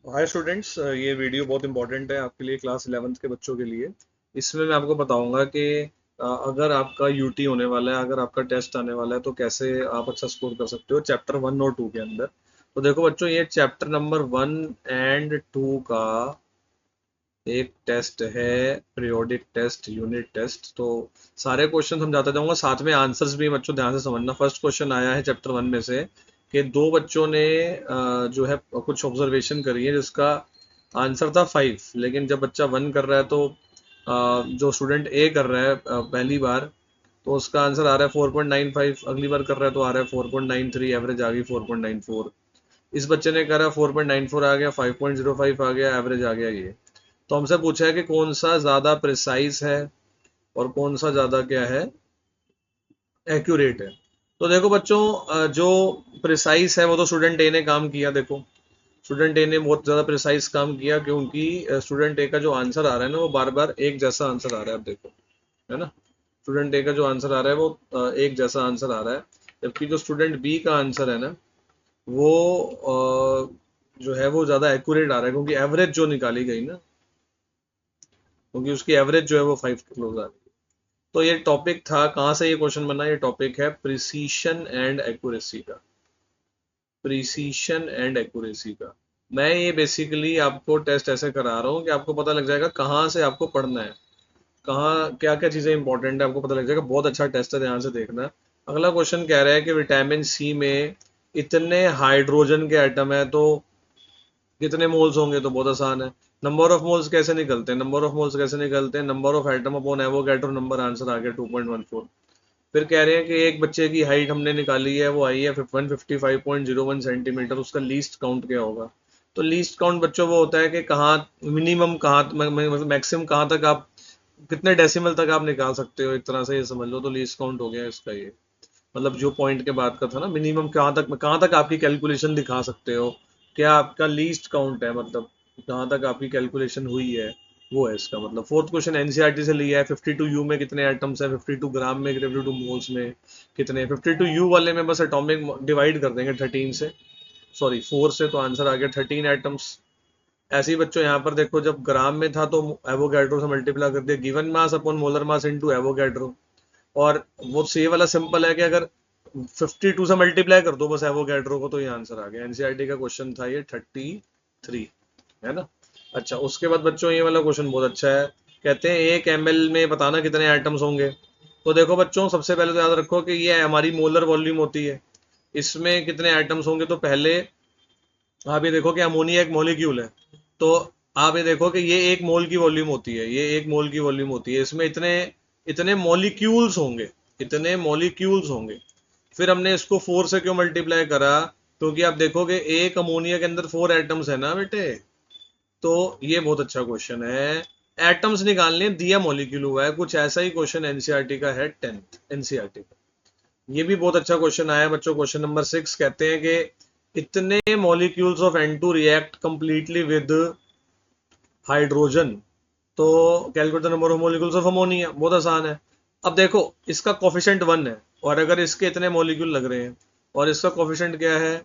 Hi students, ये video बहुत important है आपके लिए, क्लास 11th के बच्चों के लिए। इसमें मैं आपको बताऊंगा कि अगर आपका यूटी होने वाला है, अगर आपका टेस्ट आने वाला है, तो कैसे आप अच्छा स्कोर कर सकते हो चैप्टर 1 और 2 के अंदर। तो देखो बच्चों, ये चैप्टर नंबर 1 एंड 2 का एक टेस्ट है, पीरियोडिक टेस्ट, यूनिट टेस्ट। तो सारे क्वेश्चन समझाता जाऊंगा, साथ में आंसर्स भी बच्चों ध्यान से समझना। फर्स्ट क्वेश्चन आया है चैप्टर 1 में से कि दो बच्चों ने जो है कुछ ऑब्जर्वेशन करी है जिसका आंसर था 5, लेकिन जब बच्चा 1 कर रहा है तो जो स्टूडेंट ए कर रहा है पहली बार, तो उसका आंसर आ रहा है 4.95। अगली बार कर रहा है तो आ रहा है 4.93, एवरेज आ गई 4.94। इस बच्चे ने करा 4.94 आ गया, 5.05 आ गया, एवरेज आ गया ये। तो हमसे पूछा है कि कौन सा ज्यादा प्रिसाइज है और कौन सा ज्यादा क्या है, एक्यूरेट है। तो देखो बच्चों, जो प्रिसाइज है वो तो स्टूडेंट ए ने काम किया। देखो, स्टूडेंट ए ने बहुत ज्यादा प्रिसाइज काम किया, क्योंकि स्टूडेंट ए का जो आंसर आ रहा है ना, वो बार बार एक जैसा आंसर आ रहा है। अब देखो, है ना, स्टूडेंट ए का जो आंसर आ रहा है वो एक जैसा आंसर आ रहा है। जबकि जो स्टूडेंट बी का आंसर है ना, वो जो है वो ज्यादा एक्यूरेट आ रहा है, क्योंकि एवरेज जो निकाली गई ना, क्योंकि उसकी एवरेज जो है वो 5 के क्लोज आ रही है। तो ये टॉपिक था, कहाँ से ये क्वेश्चन बना, ये टॉपिक है प्रिसीशन एंड एक्यूरेसी का। प्रिसीशन एंड एक्यूरेसी का मैं ये बेसिकली आपको टेस्ट ऐसे करा रहा हूँ कि आपको पता लग जाएगा कहाँ से आपको पढ़ना है, कहाँ क्या क्या चीजें इंपॉर्टेंट है, आपको पता लग जाएगा। बहुत अच्छा टेस्ट है, ध्यान से देखना। अगला क्वेश्चन कह रहा है कि विटामिन सी में इतने हाइड्रोजन के एटम है तो कितने मोल्स होंगे। तो बहुत आसान है, नंबर ऑफ मोल्स कैसे निकलते हैं, नंबर ऑफ मोल्स कैसे निकलते हैं, number of atom upon Avogadro number, answer आ गया 2.14। फिर कह रहे हैं कि एक बच्चे की हाइट हमने निकाली है, वो आई है 155.01 सेंटीमीटर, उसका लीस्ट काउंट क्या होगा। तो लीस्ट काउंट बच्चों वो होता है कि कहाँ मिनिमम, कहाँ मतलब मैक्सिमम कहाँ तक आप, कितने डेसिमल तक आप निकाल सकते हो, एक तरह से ये समझ लो। तो लीस्ट काउंट हो गया इसका ये, मतलब जो पॉइंट के बाद का था ना, मिनिमम कहाँ तक आपकी कैलकुलेशन दिखा सकते हो, क्या आपका लीस्ट काउंट है, मतलब कहाँ तक आपकी कैलकुलेशन हुई है, वो है इसका मतलब। फोर्थ क्वेश्चन एनसीईआरटी से लिया है। 52 यू में कितने एटम्स हैं, 52 ग्राम में, 52 मोल्स में कितने। 52 यू वाले में बस एटॉमिक डिवाइड कर देंगे 13 से, सॉरी 4 से, तो आंसर आ गया 13 एटम्स। ऐसे ही बच्चों यहाँ पर देखो, जब ग्राम में था तो एवोगैड्रो से मल्टीप्लाई कर दिया, given mass upon molar mass into Avogadro. और वो सी वाला सिंपल है कि अगर 52 से मल्टीप्लाई कर दो बस एवोगैड्रो को, तो ये आंसर आ गया। एनसीईआरटी का क्वेश्चन था ये 33, है ना। अच्छा, उसके बाद बच्चों ये वाला क्वेश्चन बहुत अच्छा है। कहते हैं 1 ml में बताना कितने एटम्स होंगे। तो देखो बच्चों, सबसे पहले तो याद रखो कि ये हमारी मोलर वॉल्यूम होती है, इसमें कितने एटम्स होंगे। तो पहले आप ये देखो कि अमोनिया एक मॉलिक्यूल है, तो आप ये देखो कि ये 1 मोल की वॉल्यूम होती है, ये 1 मोल की वॉल्यूम होती है, इसमें इतने इतने मॉलिक्यूल्स होंगे, इतने मॉलिक्यूल्स होंगे। फिर हमने इसको 4 से क्यों मल्टीप्लाई करा, क्योंकि आप देखोगे एक अमोनिया के अंदर 4 एटम्स है ना बेटे। तो ये बहुत अच्छा क्वेश्चन है। एटम्स निकालने दिया, मॉलिक्यूल हुआ है, कुछ ऐसा ही क्वेश्चन एनसीईआरटी का है, 10th एनसीईआरटी का। ये भी बहुत अच्छा क्वेश्चन आया बच्चों। क्वेश्चन नंबर 6 कहते हैं कि इतने molecules of N2 react completely with hydrogen, तो calculate the number of molecules of ammonia. बहुत आसान है। अब देखो, इसका कोफिशिएंट 1 है, और अगर इसके इतने मॉलिक्यूल लग रहे हैं और इसका कोफिशिएंट क्या है,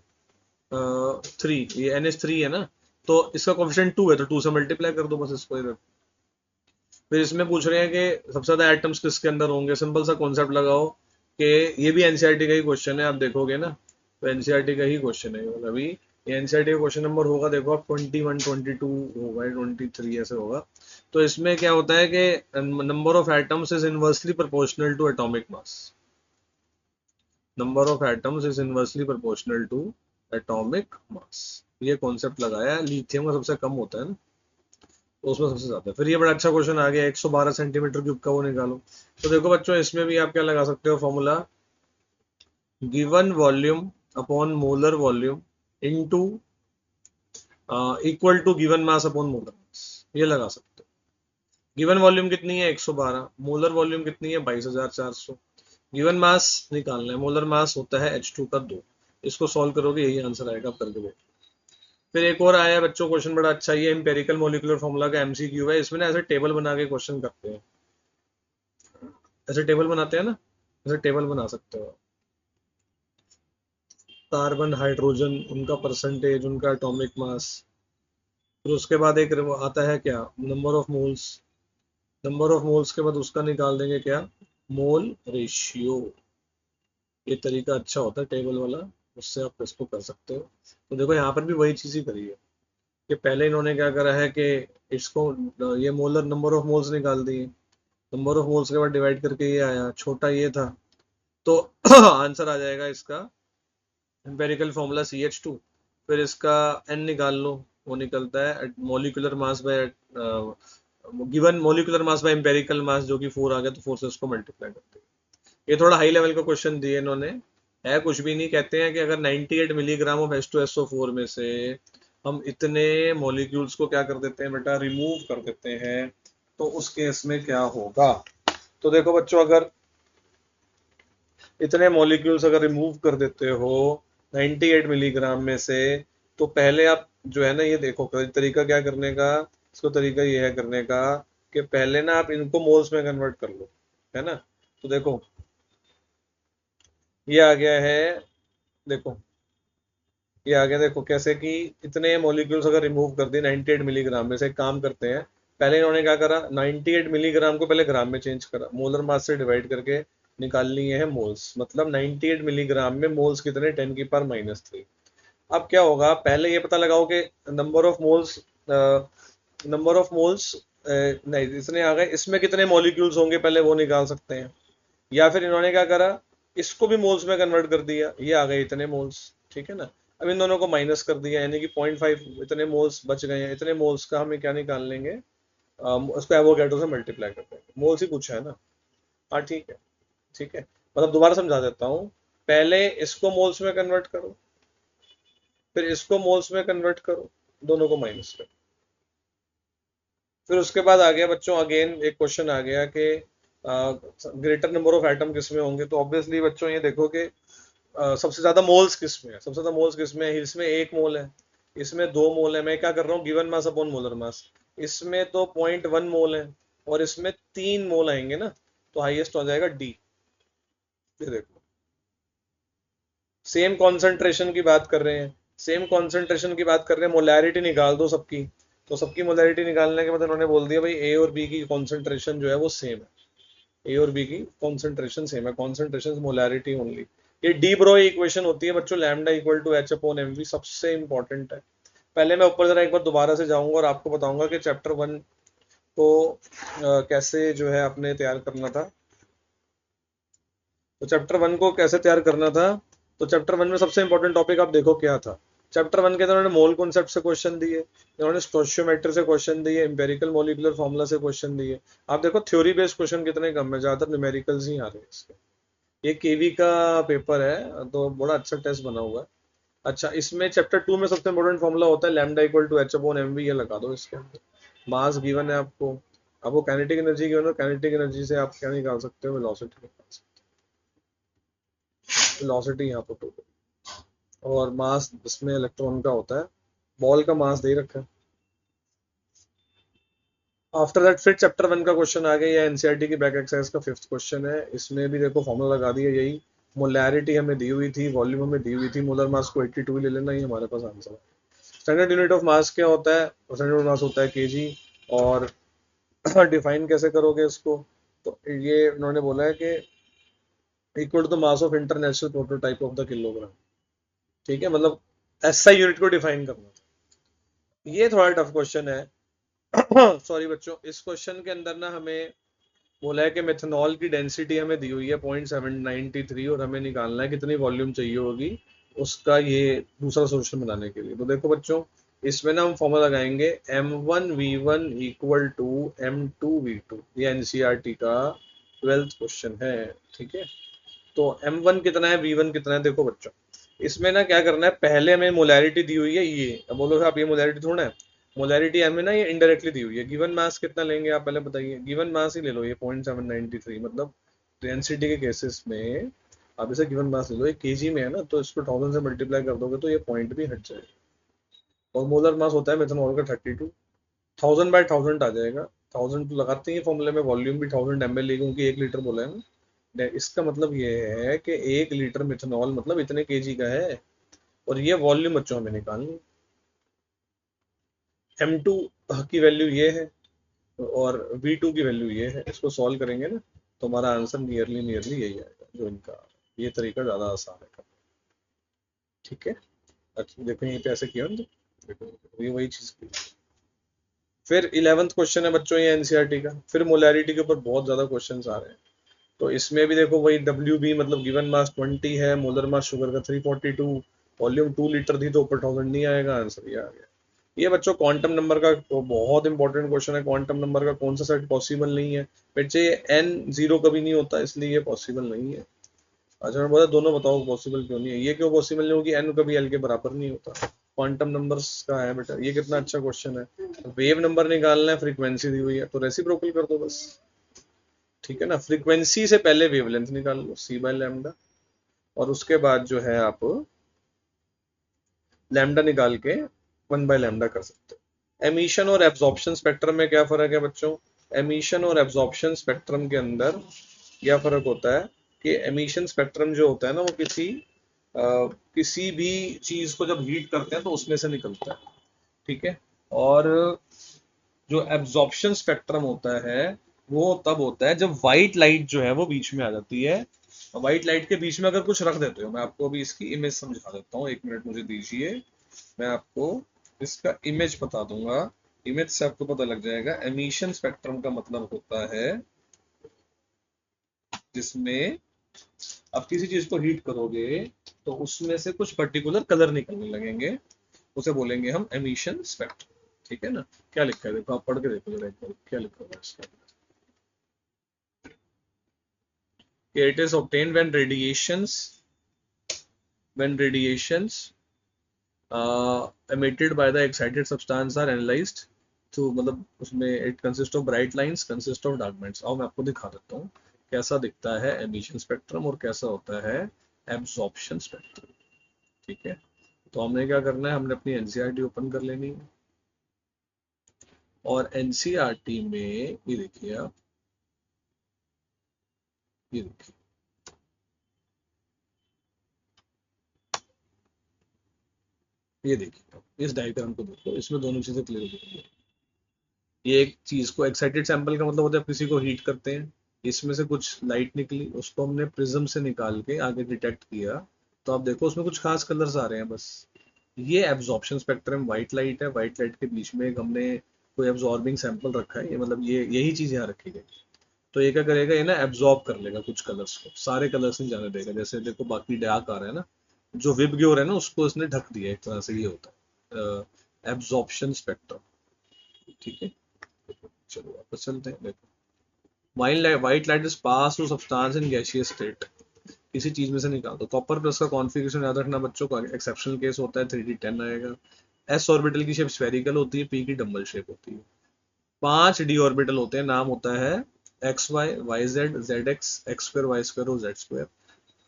3, ये NH3 है ना, तो इसका कोफिशिएंट 2 है, तो 2 से मल्टीप्लाई कर दो बस इसको इधर। फिर इसमें पूछ रहे हैं कि सबसे ज्यादा एटम्स किसके अंदर होंगे। सिंपल सा कॉन्सेप्ट लगाओ कि ये भी एनसीईआरटी का ही क्वेश्चन है, आप देखोगे ना, तो एनसीईआरटी का ही क्वेश्चन है ये अभी। ये एनसीईआरटी का क्वेश्चन नंबर होगा, देखो आप, 21, 22 होगा, 23 ऐसे होगा। तो इसमें क्या होता है कि number of atoms is inversely proportional to atomic mass. Number of atoms is inversely proportional to atomic mass. ये कॉन्सेप्ट लगाया है, लिथियम का सबसे कम होता है ना, तो उसमें सबसे ज्यादा है। फिर ये बड़ा अच्छा क्वेश्चन आ गया, 112 सेंटीमीटर क्यूब का वो निकालो। तो देखो बच्चों, इसमें भी आप क्या लगा सकते हो formula, given volume upon molar volume into equal to given mass upon molar mass, ये लगा सकते हो। गिवन वॉल्यूम कितनी है 112, मोलर वॉल्यूम कितनी है 22,400। गिवन मास निकालना है, मोलर मास होता है H2 का 2। इसको सॉल्व करोगे यही आंसर आएगा, आप करके देखो। फिर एक और आया है बच्चों क्वेश्चन बड़ा अच्छा, ये एम्पेरिकल मॉलिक्यूलर फॉर्मूला का एमसीक्यू है। इसमें ना ऐसे टेबल बना के क्वेश्चन करते हैं, ऐसे टेबल बनाते हैं ना, ऐसे टेबल बना सकते हो। कार्बन, हाइड्रोजन, उनका परसेंटेज, उनका एटॉमिक मास, फिर उसके बाद एक आता है क्या, number of moles. Number of moles के बाद उसका निकाल देंगे क्या, मोल रेशियो। ये तरीका अच्छा होता है टेबल वाला, उससे आप इसको कर सकते हो। तो देखो यहाँ पर भी वही चीज ही करी है कि पहले इन्होंने क्या करा है कि इसको, ये मोलर नंबर ऑफ मोल्स निकाल दिए, नंबर ऑफ मोल्स के बाद डिवाइड करके ये आया, छोटा ये था, तो आंसर आ जाएगा इसका एम्पेरिकल फॉर्मूला CH2। फिर इसका N निकाल लो, वो निकलता है molecular mass by given molecular mass by empirical मास, जो कि 4 आ गया, तो 4 से उसको मल्टीप्लाई करते हैं। ये थोड़ा हाई लेवल का क्वेश्चन दिए इन्होंने, है कुछ भी नहीं। कहते हैं कि अगर 98 मिलीग्राम ऑफ H2SO4 में से हम इतने मॉलिक्यूल्स को क्या कर देते हैं बेटा, रिमूव कर देते हैं, तो उस केस में क्या होगा। तो देखो बच्चों, अगर इतने मॉलिक्यूल्स अगर रिमूव कर देते हो 98 मिलीग्राम में से, तो पहले आप जो है ना, ये देखो तरीका क्या करने का, इसको तरीका ये है करने का कि पहले ना आप इनको मोल्स में कन्वर्ट कर लो, है ना। तो देखो ये आ गया है, देखो ये आ गया, देखो कैसे कि इतने मॉलिक्यूल्स अगर रिमूव कर दिए 98 मिलीग्राम में से, एक काम करते हैं, पहले इन्होंने क्या करा, 98 मिलीग्राम को पहले ग्राम में चेंज करा, मोलर मास से डिवाइड करके निकाल लिए हैं मोल्स, मतलब 98 मिलीग्राम में मोल्स कितने, 10⁻³ अब क्या होगा, पहले ये पता लगाओ कि number of moles, number of moles नहीं इतने आ गए, इसमें कितने मॉलिक्यूल्स होंगे पहले वो निकाल सकते हैं। या फिर इन्होंने क्या करा, इसको भी मोल्स में कन्वर्ट कर दिया, ये आ गए इतने मोल्स, ठीक है ना। अब इन दोनों को माइनस कर दिया, यानी कि 0.5 इतने मोल्स बच गए हैं, इतने मोल्स का हमें क्या निकाल लेंगे, उसको एवोगैड्रो से मल्टीप्लाई कर देंगे, मोल्स ही पूछा है ना। हाँ ठीक है, ठीक है, मतलब दोबारा समझा देता हूँ, पहले इसको मोल्स में कन्वर्ट करो, फिर इसको मोल्स में कन्वर्ट करो, दोनों को माइनस करो। फिर उसके बाद आ गया बच्चों, अगेन एक क्वेश्चन आ गया कि ग्रेटर नंबर ऑफ एटम किस में होंगे। तो ऑब्वियसली बच्चों ये देखो कि सबसे ज्यादा मोल्स किस में है, सबसे ज्यादा मोल्स किस में है, इसमें 1 मोल है, इसमें 2 मोल है। मैं क्या कर रहा हूँ, गिवन मास अपॉन मोलर मास, इसमें तो 0.1 मोल है और इसमें 3 मोल आएंगे ना, तो हाईएस्ट हो जाएगा डी। ये देखो, सेम कॉन्सेंट्रेशन की बात कर रहे हैं, सेम कॉन्सेंट्रेशन की बात कर रहे हैं, मोलैरिटी निकाल दो सबकी। तो सबकी मोलैरिटी निकालने के बाद उन्होंने बोल दिया भाई ए और बी की कॉन्सेंट्रेशन जो है वो सेम है, ए और बी की कॉन्सेंट्रेशन सेम है, कॉन्सेंट्रेशन मोलैरिटी ओनली। ये डी ब्रोई इक्वेशन होती है बच्चों, lambda equal to H upon M V, सबसे इंपॉर्टेंट है। पहले मैं ऊपर जरा एक बार दोबारा से जाऊंगा और आपको बताऊंगा कि चैप्टर 1 को कैसे जो है आपने तैयार करना था। तो चैप्टर 1 को कैसे तैयार करना था, तो चैप्टर 1 में सबसे इंपॉर्टेंट टॉपिक आप देखो क्या था। चैप्टर 1 के अंदर उन्होंने मोल कॉन्सेप्ट से क्वेश्चन दिए, इन्होंने स्टोइचियोमेट्री से क्वेश्चन दिए, एम्पेरिकल मॉलिक्यूलर फार्मूला से क्वेश्चन दिए। आप देखो थ्योरी बेस्ड क्वेश्चन कितने कम है, ज्यादातर न्यूमेरिकल्स ही आ रहे हैं इसके। ये केवी का पेपर है, तो बड़ा अच्छा टेस्ट बना हुआ है। अच्छा, इसमें चैप्टर 2 में सबसे इंपॉर्टेंट फॉर्मूला होता है lambda equal to H upon M V, ये लगा दो इसके अंदर। मास गिवन है आपको, आपको काइनेटिक एनर्जी गिवन है, काइनेटिक एनर्जी से आप क्या निकाल सकते हो, वेलोसिटी निकाल सकते हो, वेलोसिटी यहाँ पर। और मास इसमें इलेक्ट्रॉन का होता है, बॉल का मास दे रखा है। आफ्टर दैट फिर चैप्टर 1 का क्वेश्चन आ गया, एनसीईआरटी की बैक एक्सरसाइज का 5th क्वेश्चन है। इसमें भी देखो फॉर्मूला लगा दिया, यही मोलैरिटी हमें दी हुई थी, वॉल्यूम हमें दी हुई थी, मोलर मास को 82 ले लेना, ही हमारे पास आंसर है। स्टैंडर्ड यूनिट ऑफ मास क्या होता है, स्टैंडर्ड मास होता है केजी। और डिफाइन कैसे करोगे इसको, तो ये उन्होंने बोला है कि equal to the mass of international prototype of the kilogram, ठीक है, मतलब एसआई यूनिट को डिफाइन करना। ये थोड़ा टफ क्वेश्चन है। सॉरी बच्चों, इस क्वेश्चन के अंदर ना हमें बोला है कि मेथनॉल की डेंसिटी हमें दी हुई है 0.793 और हमें निकालना है कितनी वॉल्यूम चाहिए होगी उसका, ये दूसरा सोल्यूशन बनाने के लिए। तो देखो बच्चों, इसमें ना हम फॉर्मूला लगाएंगे M1V1 इक्वल टू M2V2, ये एनसीईआरटी का 12th क्वेश्चन है, ठीक है। तो M1 कितना है, V1 कितना है, देखो बच्चों इसमें ना क्या करना है, पहले हमें मोलैरिटी दी हुई है ये, अब बोलो आप ये मोलैरिटी थोड़ा है, मोलैरिटी हमें ना ये इनडायरेक्टली दी हुई है। गिवन मास कितना लेंगे आप पहले बताइए, गिवन मास ही ले लो, ये 0.793, मतलब डेंसिटी के केसेस में आप इसे गिवन मास ले लो, ये केजी में है ना, तो इसको 1000 से मल्टीप्लाई कर दोगे तो ये पॉइंट भी हट जाएगा। और मोलर मास होता है मेथनॉल का 32, 1000/1000 आ जाएगा। 1000 तो लगाते हैं फॉर्मूले में, वॉल्यूम भी 1000 ml क्योंकि 1 लीटर बोला है ना। इसका मतलब ये है कि 1 लीटर मिथेनॉल मतलब इतने केजी का है, और ये वॉल्यूम बच्चों हमें निकालनी। m2 की वैल्यू ये है और v2 की वैल्यू ये है, इसको सॉल्व करेंगे ना तो हमारा आंसर नियरली नियरली यही आएगा जो इनका। ये तरीका ज़्यादा आसान है। ठीक है। अच्छा देखो यहीं पे ऐसे किया ना, देखो ये वही चीज़ की। फिर 11th क्वेश्चन है बच्चों ये एनसीईआरटी का, फिर मोलैरिटी के ऊपर बहुत ज़्यादा क्वेश्चंस आ रहे हैं। तो इसमें भी देखो वही WB मतलब गिवन मास 20 है, मोलर मास शुगर का 342, वॉल्यूम 2 लीटर थी तो ऊपर 1000 नहीं आएगा, आंसर ये आ गया। ये बच्चों क्वांटम नंबर का तो बहुत इंपॉर्टेंट क्वेश्चन है। क्वांटम नंबर का कौन सा सेट पॉसिबल नहीं है बच्चे? ये n जीरो कभी नहीं होता इसलिए ये पॉसिबल नहीं है। अच्छा मैं बोला दोनों बताओ पॉसिबल क्यों नहीं है? ये क्यों पॉसिबल नहीं होगी? n कभी l के बराबर नहीं होता। क्वांटम नंबर्स का है बेटा, ये कितना अच्छा क्वेश्चन है। वेव नंबर निकालना है, फ्रीक्वेंसी दी हुई है तो रेसिप्रोकल कर दो बस। ठीक है ना, फ्रीक्वेंसी से पहले वेवलेंथ निकाल लो c/λ, और उसके बाद जो है आप लैम्डा निकाल के 1/λ कर सकते हो। एमिशन और एब्जॉर्प्शन स्पेक्ट्रम में क्या फर्क है बच्चों? एमिशन और एब्जॉर्प्शन स्पेक्ट्रम के अंदर क्या फर्क होता है कि एमिशन स्पेक्ट्रम जो होता है ना वो अ, किसी भी चीज को जब हीट करते हैं तो उसमें से निकलता है। ठीक है। और जो एब्जॉर्प्शन स्पेक्ट्रम होता है वो तब होता है जब व्हाइट लाइट जो है वो बीच में आ जाती है। व्हाइट लाइट के बीच में अगर कुछ रख देते हो, मैं आपको अभी इसकी इमेज समझा देता हूँ, एक मिनट मुझे दीजिए। मैं आपको इसका इमेज बता दूंगा, इमेज से आपको पता लग जाएगा। एमिशन स्पेक्ट्रम का मतलब होता है जिसमें आप किसी चीज को हीट करोगे तो उसमें से कुछ पर्टिकुलर कलर निकलने लगेंगे, उसे बोलेंगे हम एमिशन स्पेक्ट्रम। ठीक है ना। क्या लिखा है देखो, आप पढ़ के देखो जरा एक बार क्या लिखा हुआ है इसका। It is obtained when radiations emitted by the excited substance are analyzed तो मतलब उसमें it consist of bright lines, consist of dark bands. आओ मैं आपको दिखा देता हूँ कैसा दिखता है एमिशन स्पेक्ट्रम और कैसा होता है एब्जॉर्प्शन स्पेक्ट्रम। ठीक है। तो हमने क्या करना है, हमने अपनी एनसीईआरटी ओपन कर लेनी है और एनसीईआरटी में ये देखिए आप, ये देखिए ये देखिए आप इस डायग्राम को देखो, इसमें दोनों चीजें क्लियर हो गई। ये एक चीज को एक्साइटेड सैंपल का मतलब होता है आप किसी को हीट करते हैं, इसमें से कुछ लाइट निकली, उसको हमने प्रिज्म से निकाल के आगे डिटेक्ट किया, तो आप देखो उसमें कुछ खास कलर्स आ रहे हैं बस। ये एब्जॉर्प्शन स्पेक्ट्रम व्हाइट लाइट है, व्हाइट लाइट के बीच में एक हमने कोई एब्जॉर्बिंग सैंपल रखा है, ये मतलब ये यही चीज यहाँ रखी गई। तो ये क्या करेगा, ये ना एब्जॉर्ब कर लेगा कुछ कलर्स को, सारे कलर्स नहीं जाने देगा। जैसे देखो बाकी डार्क आ रहा है ना, जो विबग्योर है ना उसको इसने ढक दिया, एक तरह से ये होता है एब्जॉर्प्शन स्पेक्ट्रम। ठीक है। चलो वापस चलते हैं। देखो white light is pass through substance in gaseous state, किसी चीज में से निकाल दो। कॉपर प्लस का कॉन्फ़िगरेशन याद रखना बच्चों का, एक्सेप्शनल केस होता है 3d10 आएगा। एस ऑर्बिटल की शेप स्फेरिकल होती है, पी की डबल शेप होती है। 5 डी ऑर्बिटल होते हैं, नाम होता है X Y, Y Z, Z X, X square Y square और जेड स्क्वायर।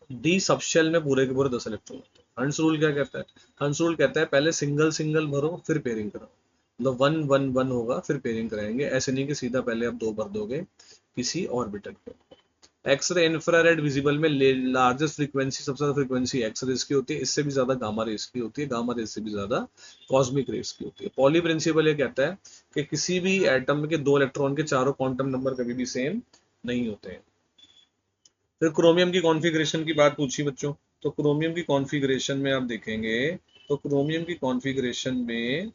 डी सबशेल में पूरे के पूरे 10 इलेक्ट्रॉन होते हैं। हंस रूल क्या कहता है? हंस रूल कहता है पहले सिंगल सिंगल भरो फिर पेयरिंग करो, मतलब वन वन वन होगा फिर पेयरिंग कराएंगे, ऐसे नहीं कि सीधा पहले आप दो भर दोगे किसी ऑर्बिटल पे। एक्सरे इंफ्रारेड विजिबल में लार्जेस्ट फ्रीक्वेंसी, सबसे ज्यादा फ्रीक्वेंसी एक्स रेस की होती है, इससे भी ज्यादा गामा रेस की होती है, गामा रेस से भी ज्यादा कॉस्मिक रेस की होती है। पॉली प्रिंसिपल ये कहता है कि किसी भी एटम के दो इलेक्ट्रॉन के चारों क्वांटम नंबर कभी भी सेम नहीं होते हैं। फिर क्रोमियम की कॉन्फ़िगरेशन की बात पूछी बच्चों, तो क्रोमियम की कॉन्फ़िगरेशन में आप देखेंगे तो क्रोमियम की कॉन्फ़िगरेशन में,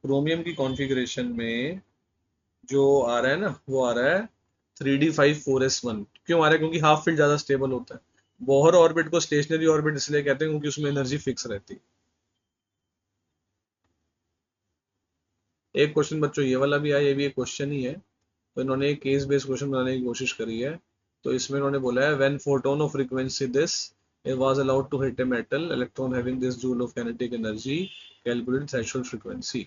क्रोमियम की कॉन्फ़िगरेशन में जो आ रहा है ना वो आ रहा है 3d5 4s1। क्यों आ रहा है? क्योंकि हाफ फील्ड ज्यादा स्टेबल होता है। बोहर ऑर्बिट को स्टेशनरी ऑर्बिट इसलिए कहते हैं क्योंकि उसमें एनर्जी फिक्स रहती है। एक क्वेश्चन बच्चों ये वाला भी आया, ये भी एक क्वेश्चन ही है, तो इन्होंने एक केस बेस्ड क्वेश्चन बनाने की कोशिश करी है। तो इसमें इन्होंने बोला है when photon of frequency this it was allowed to hit a metal electron having this joule of kinetic energy, calculate threshold frequency।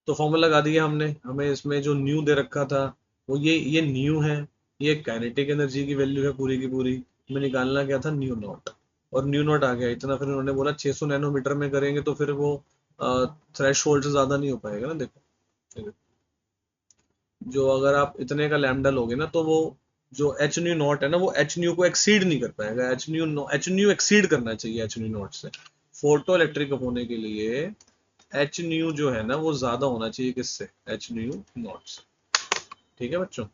तो फॉर्मूला लगा दिया हमने, हमें इसमें जो न्यू दे रखा था वो ये न्यू है, ये काइनेटिक एनर्जी की वैल्यू है पूरी की पूरी। हमें निकालना क्या था, न्यू नॉट, और न्यू नॉट आ गया इतना। फिर उन्होंने बोला 600 नैनोमीटर में करेंगे तो फिर वो थ्रेश होल्ड से ज्यादा नहीं हो पाएगा ना। देखो जो अगर आप इतने का लैम्डा लोगे ना तो वो जो एच न्यू नॉट है ना वो एच न्यू को एक्सीड नहीं कर पाएगा। एच न्यू एक्सीड करना चाहिए एच न्यू नॉट से। फोटो इलेक्ट्रिक होने के लिए एच न्यू जो है ना वो ज्यादा होना चाहिए किससे, एच न्यू नॉट से। ठीक है बच्चों,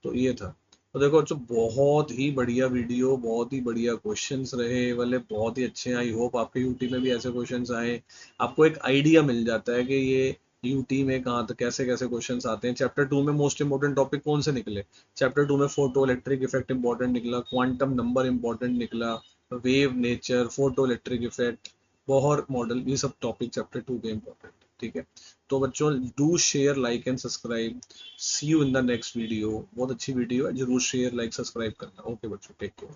तो ये था। तो देखो बच्चों बहुत ही बढ़िया वीडियो, बहुत ही बढ़िया क्वेश्चंस रहे वाले, बहुत ही अच्छे हैं। आई होप आपके यूटी में भी ऐसे क्वेश्चंस आए, आपको एक आइडिया मिल जाता है कि ये यूटी में कहाँ तक कैसे कैसे क्वेश्चंस आते हैं। चैप्टर 2 में मोस्ट इंपोर्टेंट टॉपिक कौन से निकले, चैप्टर 2 में फोटो इलेक्ट्रिक इफेक्ट इंपॉर्टेंट निकला, क्वांटम नंबर इंपॉर्टेंट निकला, wave nature, photo electric effect, Bohr model, ये सब टॉपिक चैप्टर 2 के इंपॉर्टेंट। ठीक है, तो बच्चों do share like and subscribe, see you in the next video. बहुत अच्छी वीडियो है, जरूर शेयर लाइक सब्सक्राइब करना। ओके बच्चों, टेक केयर।